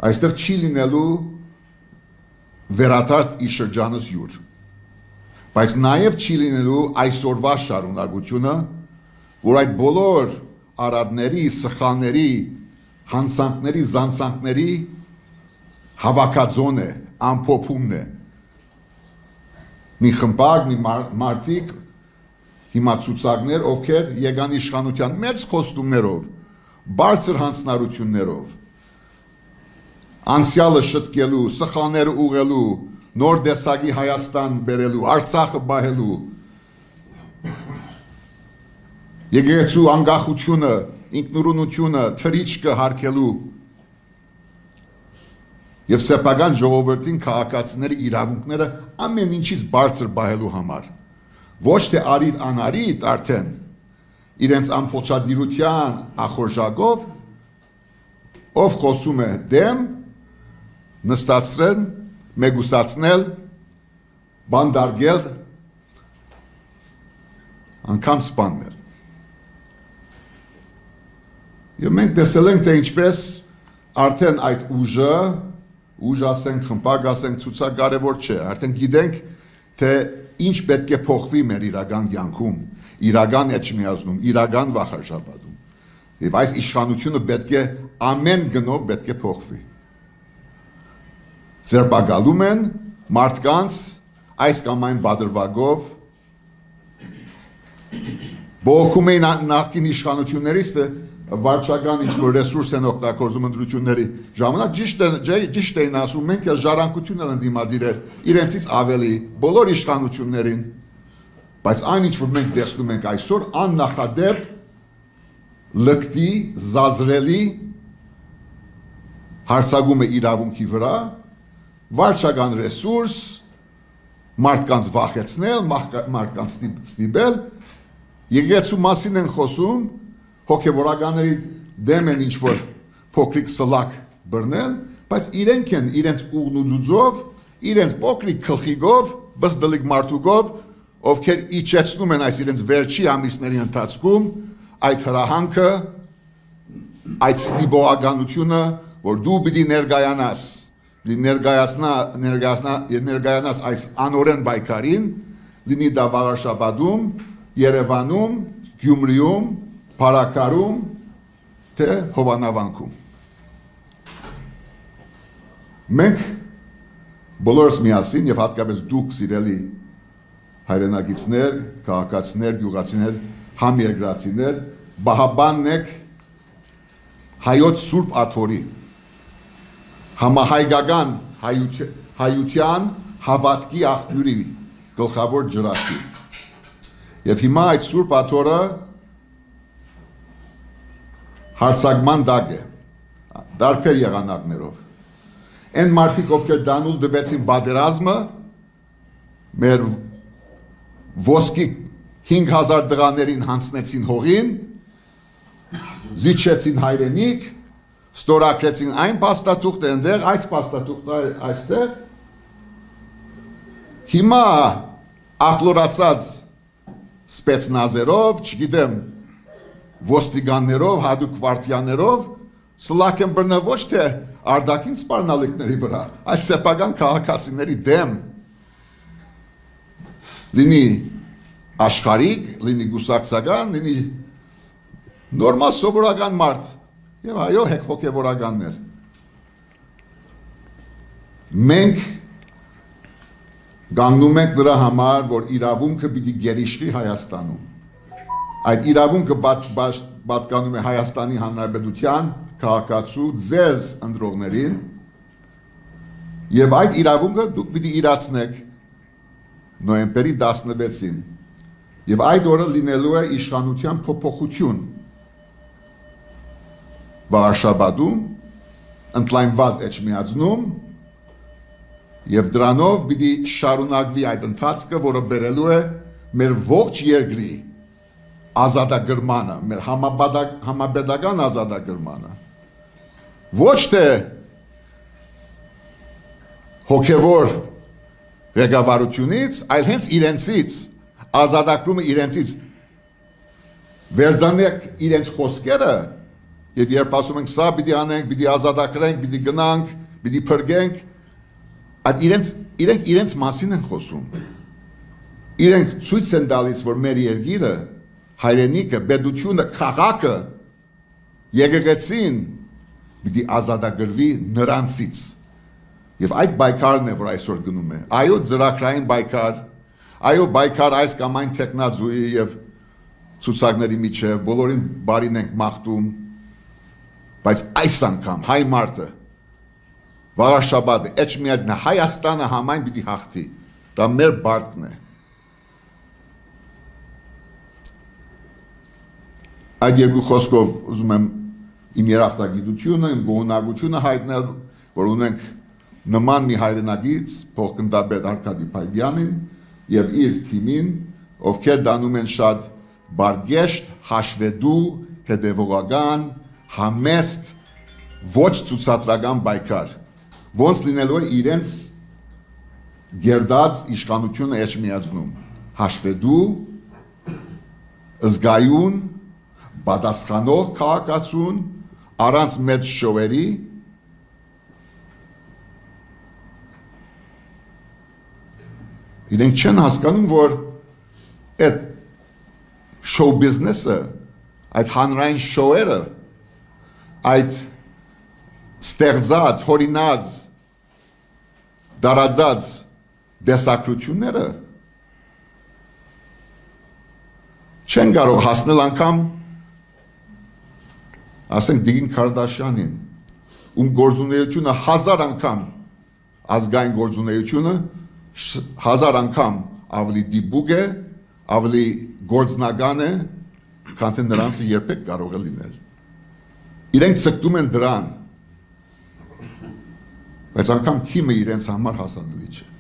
այստեղ չի լինելու վերադարձ իր շրջանս յուր, բայց նաև չի լինելու այսօրվա շարունակությունը, որ այդ բոլոր արադների, սխալների, հանցանքների, զանցանքների հավաքածոն է, ամփոփումն է։ Մի խմբակ, մի մարդիկ, հիմա ցուցակներ, ովքեր եկան իշխանության մեծ խոստումներով, բարձր հանձնարարություններով, անցյալը շտկելու, սխալները ուղղելու, նոր տեսակի Հայաստան բերելու, Արցախը բահելու, եկեղեցու անկախությունը, ինքնուրույնությունը, թռիչքը հարգելու եւ սեփական ժողովրդին քաղաքացիների իրավունքները ամեն ինչից բարձր բահելու համար, ոչ թե արիդ անարիդ արդեն իրենց ամփոփչադիրության ախորժակով, ով խոսում է դեմ, նստացրել, մեգուսացնել, բանդարգել, անգամ սպանել։ Եվ մենք տեսել ենք, թե ինչպես արդեն այդ ուժ ասենք, խմբակ ասենք, ցուցակ կարևոր չէ, արդեն գիտենք, թե ինչ պետք է փոխվի մեր իրական կյանքում, իրական էջմիածնում, իրական վախարշաբաթում։ Եվ այս իշխանությունը պետք է ամեն գնով պետք է փոխվի։ Ձերբակալում են մարդկանց այս կամ այն բادرվագով, բողոքում էին նախկին իշխանություններից, վարչական ինչ-որ ռեսուրս են օգտագործում ընտրությունների ժամանակ, ճիշտ էին ասում, մենք ժառանգություն են դիմադիրել իրենցից ավելի բոլոր իշխանություններին, բայց այն ինչ որ մենք տեսնում ենք այսօր, աննախադեպ լկտի, զազրելի հարցակում է իրավունքի վրա, վարչական ռեսուրս, մարդկանց վախեցնել, մարդկանց ստիպել, եկեղեցու մասին են խոսում, հոգևորականների դեմ են ինչ-որ փոքրիկ սլակ բռնել, բայց իրենք են իրենց ուղնուձուձով, իրենց փոքրիկ գլխիկով, բզդլիկ մարդուկով, ովքեր իջեցնում են այս իրենց վերջի ամիսների ընթացքում այդ հրահանգը, այդ ստիպողականությունը, որ դու պիտի ներկայանաս այս անօրեն պայքարին, լինի դա Վաղարշաբաթում, Երևանում, Գյումրիում, Փարաքարում, թե Հովանավանքում։ Մենք բոլորս միասին եւ հատկապես դուք սիրելի հայրենակիցներ, քաղաքացիներ, գյուղացիներ, համերգրացիներ, բահաբանն եք հայոց Սուրբ Աթորի, համահայկական հայության հավատքի աղբյուրի գլխավոր ջրախի։ Եվ հիմա այդ Սուրբ Աթորը հարցակման տակ է, դարբեր եղանակներով։ Այն մարդիկ, ովքեր դանուլ դվեցին պատերազմը, մեր ոսկի 5000 տղաներին հանձնեցին հողին, զիջեցին հայրենիք, ստորագրեցին այն փաստաթուղթը այնտեղ, այս փաստաթուղթը այստեղ։ Հիմա ախլորացած սպեցնազերով, չգիտեմ, ոստիկաններով, հատուկ վարդյաներով, սլակ են բռնել ոչ թե արտաքին սպառնալիքների վրա, այլ սեփական քաղաքացիների դեմ, լինի աշխարհիկ, լինի գուսակցական, լինի նորմալ սովորական մարդ, եւ այո, հոգեվորականներ։ Մենք գանգնում ենք նրա համար, որ իրավունքը պիտի գերիշխի Հայաստանում։ Այդ իրավունքը պատկանում է Հայաստանի Հանրապետության քաղաքացու ձեզ ընտրողներին եւ այդ իրավունքը դուք պիտի իրացնեք նոյեմբերի 16-ին եւ այդ օրը լինելու է իշխանության փոփոխություն Վարշավադում ընդլայնված էջմիածնում եւ դրանով պիտի շարունակվի այդ ընթացքը, որը բերելու է մեր ողջ երկրի ազատագրմանը, մեր համապետական ազատագրմանը, ոչ թե հոգևոր ղեկավարությունից, այլ հենց իրենցից, ազատագրումը իրենցից, վերցնեք իրենց խոսքերը եւ երբ ասում ենք սա պիտի անենք, պիտի ազատագրենք, պիտի գնանք, պիտի փրկենք, այդ իրենց մասին են խոսում։ Իրենք ցույց են տալիս, որ մեր երկիրը, հայրենիքը, պետությունը, քաղաքը, եկեղեցին պիտի ազատագրվի նրանցից։ Եվ այդ բայկարն է, որ այսօր գնում է։ Այո, ծրագրային բայկար, այո, բայկար այս կամ այն տեխնազուի եւ ցուցակների միջև, բոլորին բարին ենք մաղթում, բայց այս անգամ հայ մարդը վաղաշաբաթը էջմիածն Հայաստանը համայն պիտի հաղթի։ Դա մեր բարտն է։ Այդ երկու խոսքով ուզում եմ իմ երախտագիտությունը, իմ գոհունակությունը հայտնել, որ ունենք նման մի հայրենագից փոխգնդապետ Արկադի Փայդյանին եւ իր թիմին, ովքեր դանում են շատ բարգեշտ, հաշվետու, հետևողական, համեստ, ոչ ցուցադրական բայկար, ոնց լինելու է իրենց գերդած իշխանությունը էջմիածնում, հաշվետու, զգայուն, պատասխանող քաղաքացուն, առանց մեծ շոուերի, իրենք չեն հասկանում, որ այդ շոու բիզնեսը, այդ հանրային շոուերը, այդ ստեղծած, հորինած, դարածած դեսակրությունները չեն կարող հասնել անգամ, ասենք Դիգին Քարդաշյանին, ում գործունեությունը 1000 անգամ ազգային գործունեությունը 1000 անգամ ավելի դիպուկ է, ավելի գործնական է, քան թե նրանցը երբեք կարող է լինել։ Իրենք ցկտում են դրան, բայց անգամ քիմը իրենց համար հասանելի չէ։